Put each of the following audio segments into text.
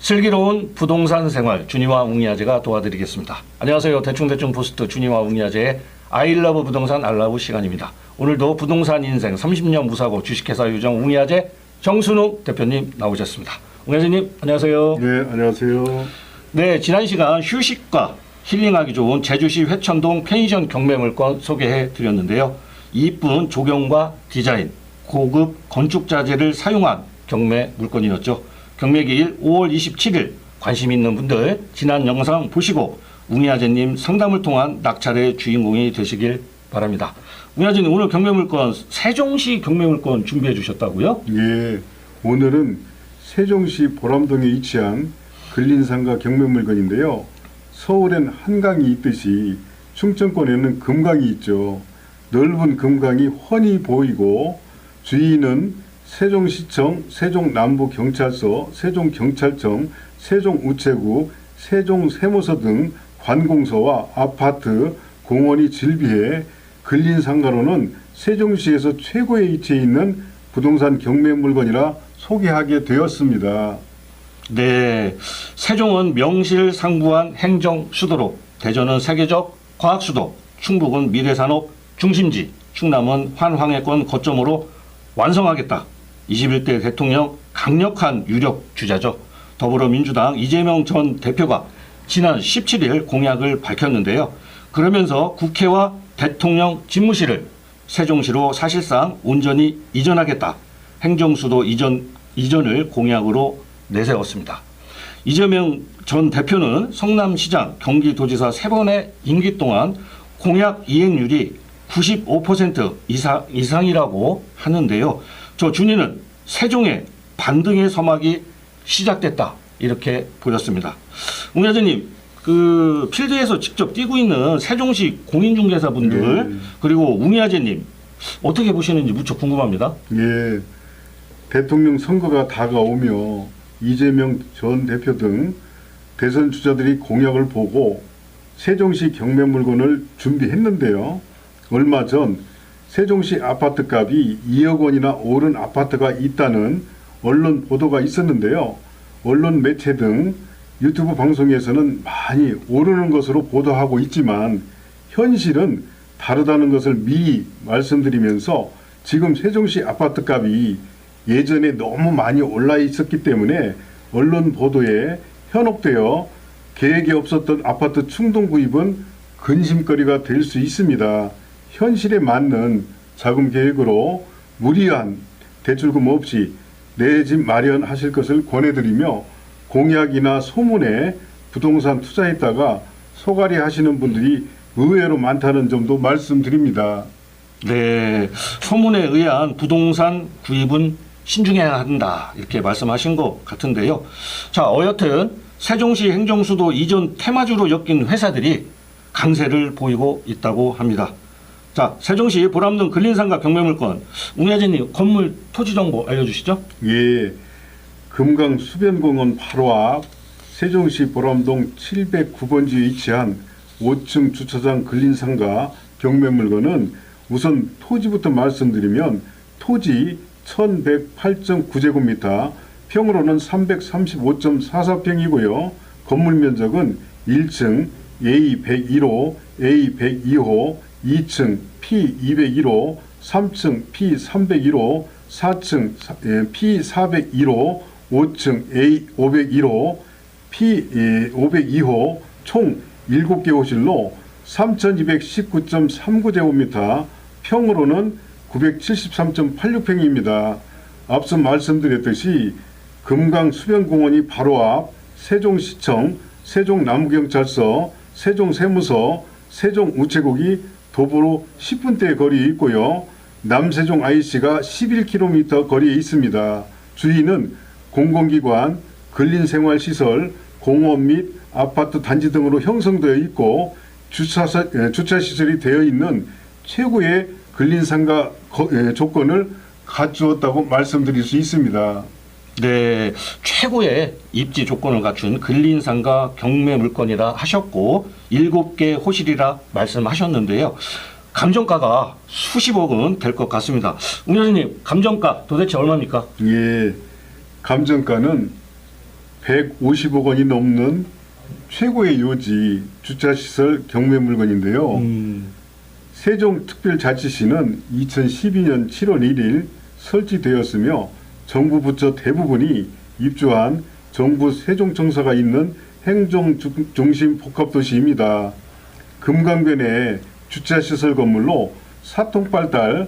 슬기로운 부동산 생활 준이와 웅이아재가 도와드리겠습니다. 안녕하세요. 대충대충 포스트 준이와 웅이아재의 아이러브 부동산 알라브 시간입니다. 오늘도 부동산 인생 30년 무사고 주식회사 유정 웅이아재 정순욱 대표님 나오셨습니다. 웅이아재님 안녕하세요. 네, 안녕하세요. 네, 지난 시간 휴식과 힐링하기 좋은 제주시 회천동 펜션 경매물건 소개해 드렸는데요. 이쁜 조경과 디자인, 고급 건축 자재를 사용한 경매 물건이었죠. 경매기일 5월 27일 관심 있는 분들 지난 영상 보시고 웅이아재님 상담을 통한 낙찰의 주인공이 되시길 바랍니다. 웅이아재님 오늘 경매물건 세종시 경매물건 준비해 주셨다고요? 예, 오늘은 세종시 보람동에 위치한 근린상가 경매물건인데요. 서울엔 한강이 있듯이 충청권에는 금강이 있죠. 넓은 금강이 훤히 보이고 주위는 세종시청, 세종남부경찰서, 세종경찰청, 세종우체국, 세종세무서 등 관공서와 아파트, 공원이 즐비해 근린상가로는 세종시에서 최고의 위치에 있는 부동산 경매물건이라 소개하게 되었습니다. 네, 세종은 명실상부한 행정 수도로, 대전은 세계적 과학 수도, 충북은 미래산업 중심지, 충남은 환황해권 거점으로 완성하겠다. 21대 대통령 강력한 유력 주자죠. 더불어민주당 이재명 전 대표가 지난 17일 공약을 밝혔는데요. 그러면서 국회와 대통령 집무실을 세종시로 사실상 온전히 이전하겠다. 행정수도 이전을 공약으로 내세웠습니다. 이재명 전 대표는 성남시장, 경기도지사 3번의 임기 동안 공약 이행률이 95% 이상이라고 하는데요. 저 준이는 세종의 반등의 서막이 시작됐다 이렇게 보였습니다. 웅이아재님, 그 필드에서 직접 뛰고 있는 세종시 공인중개사분들 그리고 웅이아재님 어떻게 보시는지 무척 궁금합니다. 예, 대통령 선거가 다가오며 이재명 전 대표 등 대선 주자들이 공약을 보고 세종시 경매물건을 준비했는데요. 얼마 전 세종시 아파트값이 2억 원이나 오른 아파트가 있다는 언론 보도가 있었는데요. 언론 매체 등 유튜브 방송에서는 많이 오르는 것으로 보도하고 있지만 현실은 다르다는 것을 미리 말씀드리면서 지금 세종시 아파트값이 예전에 너무 많이 올라 있었기 때문에 언론 보도에 현혹되어 계획이 없었던 아파트 충동 구입은 근심거리가 될 수 있습니다. 현실에 맞는 자금 계획으로 무리한 대출금 없이 내 집 마련하실 것을 권해드리며 공약이나 소문에 부동산 투자했다가 소갈이 하시는 분들이 의외로 많다는 점도 말씀드립니다. 네, 소문에 의한 부동산 구입은 신중해야 한다 이렇게 말씀하신 것 같은데요. 자, 어여튼 세종시 행정수도 이전 테마주로 엮인 회사들이 강세를 보이고 있다고 합니다. 자, 세종시 보람동 근린상가 경매물건 웅이아재님 건물 토지 정보 알려주시죠. 예, 금강 수변공원 바로 앞 세종시 보람동 709번지에 위치한 5층 주차장 근린상가 경매물건은 우선 토지부터 말씀드리면 토지 1108.9제곱미터, 평으로는 335.44평이고요. 건물 면적은 1층 A101호, A102호, 2층 P201호, 3층 P301호, 4층 P401호, 5층 A501호, P502호, 총 7개 호실로 3219.39제곱미터, 평으로는 973.86평입니다. 앞서 말씀드렸듯이 금강 수변공원이 바로 앞 세종시청, 세종남부경찰서, 세종세무서, 세종우체국이 도보로 10분대 거리에 있고요. 남세종 IC가 11km 거리에 있습니다. 주위는 공공기관, 근린생활시설, 공원 및 아파트 단지 등으로 형성되어 있고 주차시설이 되어 있는 최고의 근린상가 조건을 갖추었다고 말씀드릴 수 있습니다. 네, 최고의 입지 조건을 갖춘 근린상가 경매물건이라 하셨고 7개 호실이라 말씀하셨는데요. 감정가가 수십억은 될 것 같습니다. 웅이아재님 감정가 도대체 얼마입니까? 예, 감정가는 150억 원이 넘는 최고의 요지 주차시설 경매 물건인데요. 세종특별자치시는 2012년 7월 1일 설치되었으며 정부 부처 대부분이 입주한 정부 세종청사가 있는 행정중심 복합도시입니다. 금강변의 주차시설 건물로 사통발달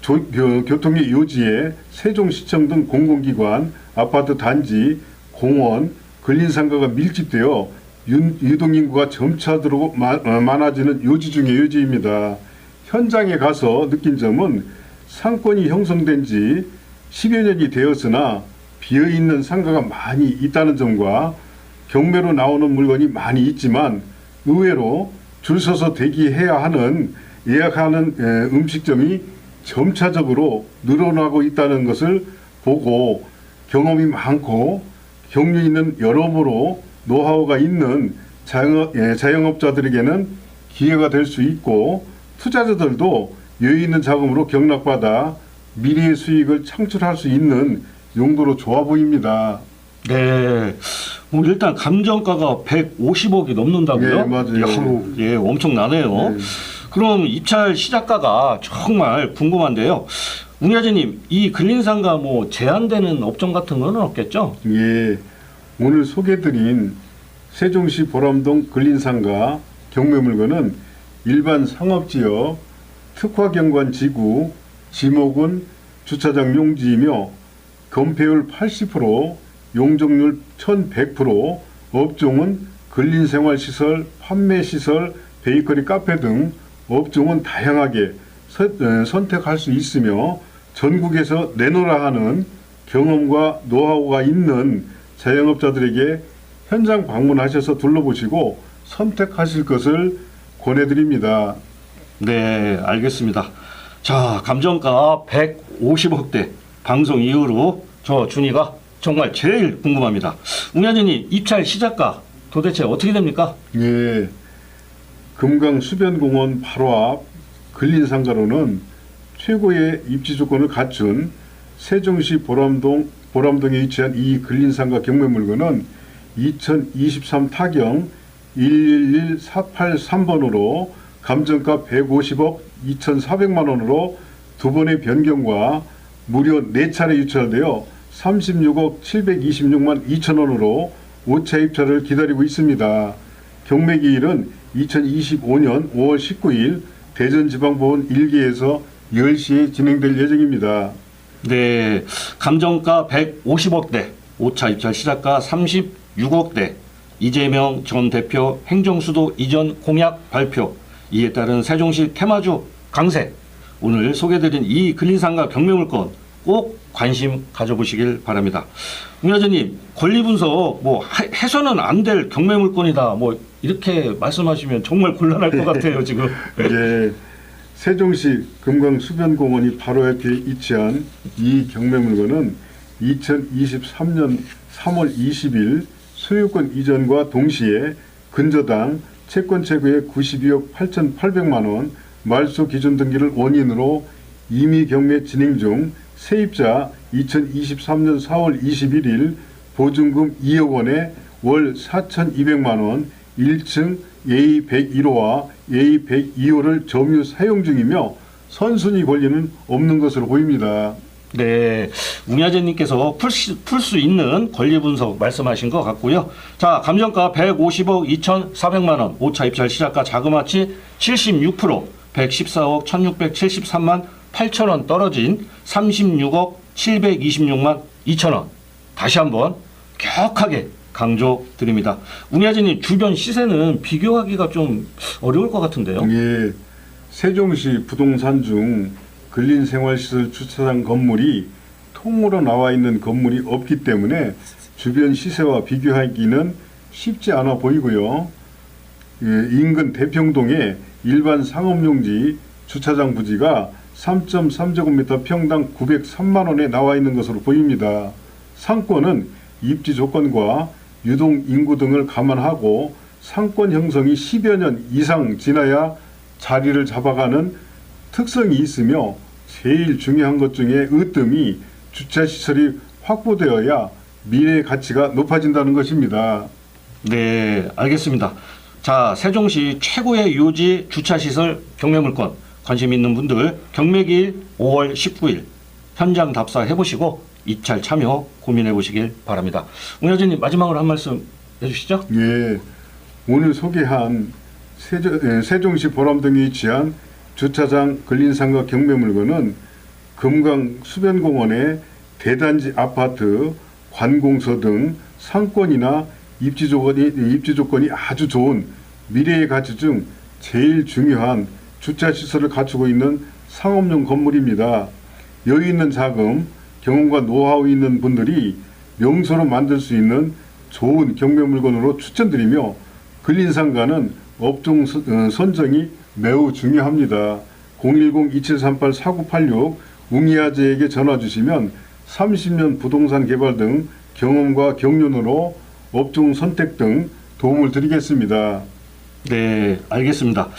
교통의 요지에 세종시청 등 공공기관, 아파트 단지, 공원, 근린상가가 밀집되어 유동인구가 점차 많아지는 요지 중의 요지입니다. 현장에 가서 느낀 점은 상권이 형성된 지 10여 년이 되었으나 비어있는 상가가 많이 있다는 점과 경매로 나오는 물건이 많이 있지만 의외로 줄 서서 대기해야 하는 예약하는 음식점이 점차적으로 늘어나고 있다는 것을 보고 경험이 많고 경륜 있는 여러모로 노하우가 있는 자영업자들에게는 기회가 될 수 있고 투자자들도 여유 있는 자금으로 경락받아 미래의 수익을 창출할 수 있는 용도로 좋아 보입니다. 네. 일단 감정가가 150억이 넘는다고요? 예, 맞아요. 예, 엄청나네요. 네. 그럼 입찰 시작가가 정말 궁금한데요. 웅야진님, 이 근린상가 뭐 제한되는 업종 같은 건 없겠죠? 예, 오늘 소개드린 세종시 보람동 근린상가 경매 물건은 일반 상업지역 특화경관 지구, 지목은 주차장 용지이며 건폐율 80%, 용적률 1100%, 업종은 근린생활시설, 판매시설, 베이커리 카페 등 업종은 다양하게 선택할 수 있으며 전국에서 내놓으라 하는 경험과 노하우가 있는 자영업자들에게 현장 방문하셔서 둘러보시고 선택하실 것을 권해드립니다. 네, 알겠습니다. 자, 감정가 150억대 방송 이후로 저 준이가 정말 제일 궁금합니다. 웅야진님, 입찰 시작가 도대체 어떻게 됩니까? 예, 금강 수변공원 바로 앞 근린상가로는 최고의 입지 조건을 갖춘 세종시 보람동에 위치한 이 근린상가 경매 물건은 2023 타경 111483번으로 감정가 150억 2,400만 원으로 두 번의 변경과 무려 4차례 유찰되어 36억 726만 2천 원으로 5차 입찰을 기다리고 있습니다. 경매 기일은 2025년 5월 19일 대전지방법원 1기에서 10시에 진행될 예정입니다. 네, 감정가 150억대, 5차 입찰 시작가 36억대, 이재명 전 대표 행정수도 이전 공약 발표, 이에 따른 세종시 테마주 강세, 오늘 소개드린 이 근린상가 경매물건 꼭 관심 가져보시길 바랍니다. 웅야진님, 권리분석 뭐 해서는 안 될 경매물건이다 뭐 이렇게 말씀하시면 정말 곤란할 것 같아요 지금. 예, 세종시 금강수변공원이 바로 옆에 위치한 이 경매물건은 2023년 3월 20일 소유권 이전과 동시에 근저당 채권 최고의 92억 8,800만 원 말소 기준 등기를 원인으로 임의 경매 진행 중 세입자 2023년 4월 21일 보증금 2억 원에 월 4,200만 원 1층 A101호와 A102호를 점유 사용 중이며 선순위 권리는 없는 것으로 보입니다. 네, 웅야재님께서 풀 수 있는 권리 분석 말씀하신 것 같고요. 자, 감정가 150억 2,400만 원, 5차 입찰 시작가 자금화치 76%, 114억 1,673만 8천 원 떨어진 36억 726만 2천 원. 다시 한번 격하게 강조드립니다. 웅야재님, 주변 시세는 비교하기가 좀 어려울 것 같은데요. 예, 세종시 부동산 중 근린생활시설 주차장 건물이 통으로 나와 있는 건물이 없기 때문에 주변 시세와 비교하기는 쉽지 않아 보이고요. 예, 인근 대평동의 일반 상업용지 주차장 부지가 3.3제곱미터 평당 903만 원에 나와 있는 것으로 보입니다. 상권은 입지 조건과 유동 인구 등을 감안하고 상권 형성이 10여 년 이상 지나야 자리를 잡아가는 특성이 있으며 제일 중요한 것 중에 으뜸이 주차시설이 확보되어야 미래의 가치가 높아진다는 것입니다. 네, 알겠습니다. 자, 세종시 최고의 요지 주차시설 경매물건 관심 있는 분들 경매기일 5월 19일 현장 답사 해보시고 입찰 참여 고민해보시길 바랍니다. 웅여진님 마지막으로 한 말씀 해주시죠. 예, 오늘 소개한 세종시 보람동에 위치한 주차장 근린상가 경매물건은 금강 수변공원의 대단지 아파트, 관공서 등 상권이나 입지 조건이 아주 좋은 미래의 가치 중 제일 중요한 주차시설을 갖추고 있는 상업용 건물입니다. 여유 있는 자금, 경험과 노하우 있는 분들이 명소로 만들 수 있는 좋은 경매물건으로 추천드리며 근린상가는 업종 선정이 매우 중요합니다. 010-2738-4986 웅이아재에게 전화 주시면 30년 부동산 개발 등 경험과 경륜으로 업종 선택 등 도움을 드리겠습니다. 네, 알겠습니다.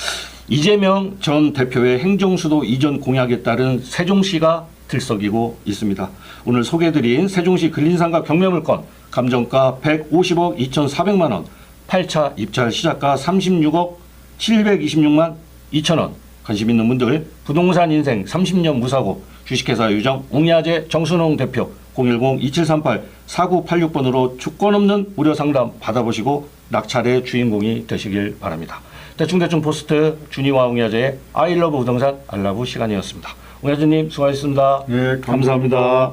이재명 전 대표의 행정수도 이전 공약에 따른 세종시가 들썩이고 있습니다. 오늘 소개해드린 세종시 근린상가 경매물건 감정가 150억 2,400만 원, 8차 입찰 시작가 36억 726만 2천 원. 관심 있는 분들 부동산 인생 30년 무사고 주식회사 유정 웅야재 정순홍 대표 010-2738-4986번으로 주권 없는 무료 상담 받아보시고 낙찰의 주인공이 되시길 바랍니다. 대충대충 포스트 준이와 웅야재의 아이러브 부동산 알라브 시간이었습니다. 웅야재님 수고하셨습니다. 네, 감사합니다.